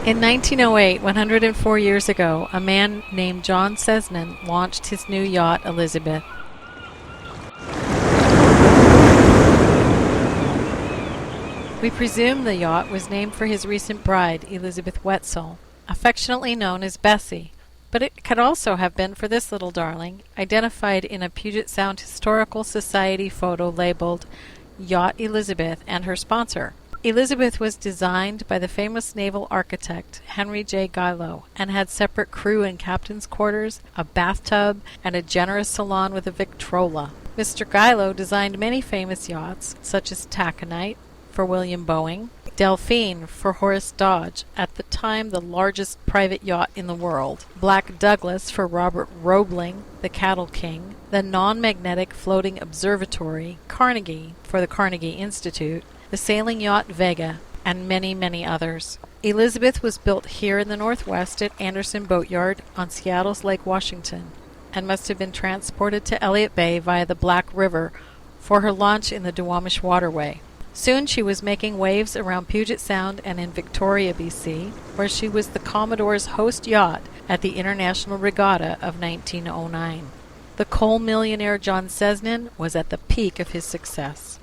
In 1908, 104 years ago, a man named John Cessnan launched his new yacht, Elizabeth. We presume the yacht was named for his recent bride, Elizabeth Wetzel, affectionately known as Bessie, but it could also have been for this little darling, identified in a Puget Sound Historical Society photo labeled Yacht Elizabeth and her sponsor. Elizabeth was designed by the famous naval architect Henry Gielow and had separate crew and captain's quarters, a bathtub, and a generous salon with a Victrola. Mr. Gielow designed many famous yachts, such as Taconite for William Boeing, Delphine for Horace Dodge, at the time the largest private yacht in the world, Black Douglas for Robert Roebling, the Cattle King, the non-magnetic floating observatory, Carnegie for the Carnegie Institute, the sailing yacht Vega, and many, many others. Elizabeth was built here in the Northwest at Anderson Boatyard on Seattle's Lake Washington, and must have been transported to Elliott Bay via the Black River for her launch in the Duwamish Waterway. Soon she was making waves around Puget Sound and in Victoria, BC, where she was the Commodore's host yacht at the International Regatta of 1909. The coal millionaire John Cessnan was at the peak of his success.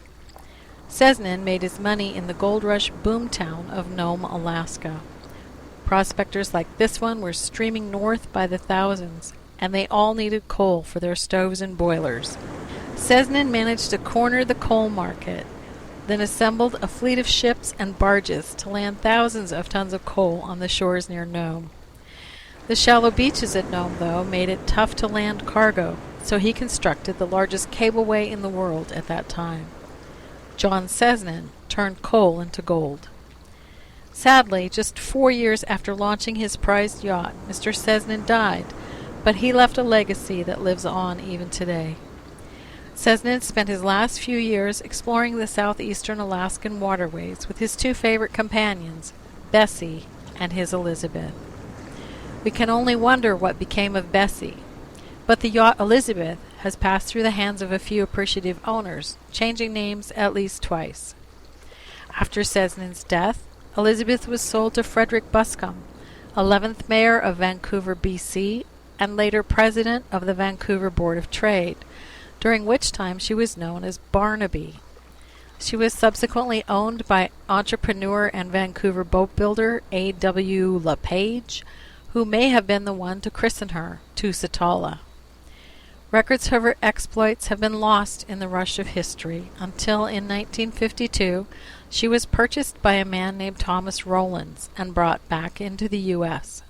Cessnan made his money in the gold rush boomtown of Nome, Alaska. Prospectors like this one were streaming north by the thousands, and they all needed coal for their stoves and boilers. Cessnan managed to corner the coal market, then assembled a fleet of ships and barges to land thousands of tons of coal on the shores near Nome. The shallow beaches at Nome, though, made it tough to land cargo, so he constructed the largest cableway in the world at that time. John Cessnan turned coal into gold. Sadly, just 4 years after launching his prized yacht, Mr. Cessnan died, but he left a legacy that lives on even today. Cessnan spent his last few years exploring the southeastern Alaskan waterways with his two favorite companions, Bessie and his Elizabeth. We can only wonder what became of Bessie, but the yacht Elizabeth has passed through the hands of a few appreciative owners, changing names at least twice. After Cessnan's death, Elizabeth was sold to Frederick Buscombe, 11th Mayor of Vancouver, BC, and later President of the Vancouver Board of Trade, during which time she was known as Barnaby. She was subsequently owned by entrepreneur and Vancouver boat builder A.W. LePage, who may have been the one to christen her Tusitala. Records of her exploits have been lost in the rush of history until in 1952 she was purchased by a man named Thomas Rowlands and brought back into the U.S.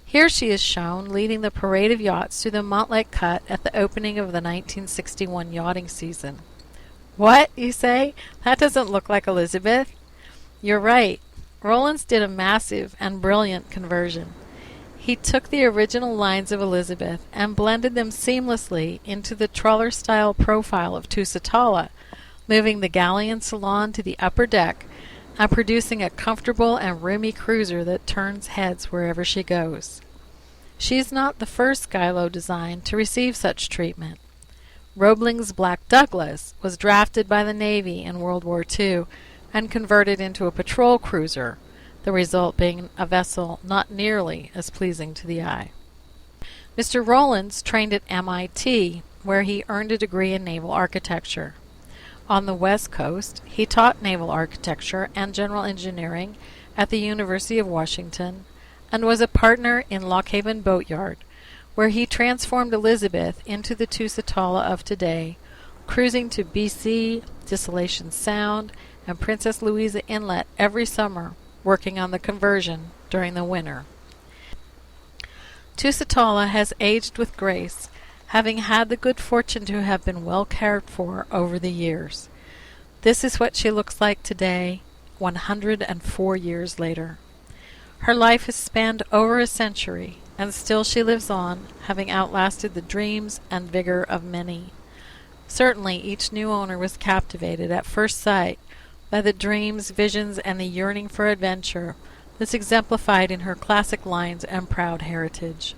Here she is shown leading the parade of yachts through the Montlake Cut at the opening of the 1961 yachting season. What, you say? That doesn't look like Elizabeth? You're right. Rowlands did a massive and brilliant conversion. He took the original lines of Elizabeth and blended them seamlessly into the trawler-style profile of Tusitala, moving the galleon salon to the upper deck and producing a comfortable and roomy cruiser that turns heads wherever she goes. She's not the first Gielow design to receive such treatment. Roebling's Black Douglas was drafted by the Navy in World War II and converted into a patrol cruiser, the result being a vessel not nearly as pleasing to the eye. Mr. Rowlands trained at MIT, where he earned a degree in naval architecture. On the West Coast, he taught naval architecture and general engineering at the University of Washington and was a partner in Lock Haven Boatyard, where he transformed Elizabeth into the Tusitala of today, cruising to BC, Desolation Sound, and Princess Louisa Inlet every summer, working on the conversion during the winter. Tusitala has aged with grace, having had the good fortune to have been well cared for over the years. This is what she looks like today, 104 years later. Her life has spanned over a century, and still she lives on, having outlasted the dreams and vigor of many. Certainly each new owner was captivated at first sight by the dreams, visions, and the yearning for adventure that's exemplified in her classic lines and proud heritage.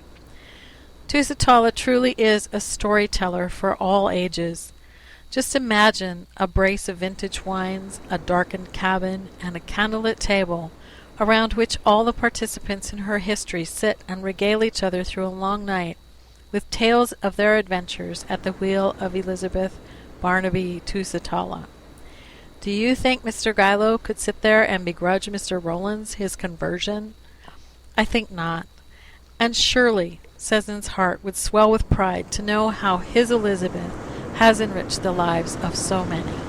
Tusitala truly is a storyteller for all ages. Just imagine a brace of vintage wines, a darkened cabin, and a candlelit table around which all the participants in her history sit and regale each other through a long night with tales of their adventures at the wheel of Elizabeth Barnaby Tusitala. Do you think Mr. Gielow could sit there and begrudge Mr. Rowlands his conversion? I think not. And surely Seton's heart would swell with pride to know how his Elizabeth has enriched the lives of so many.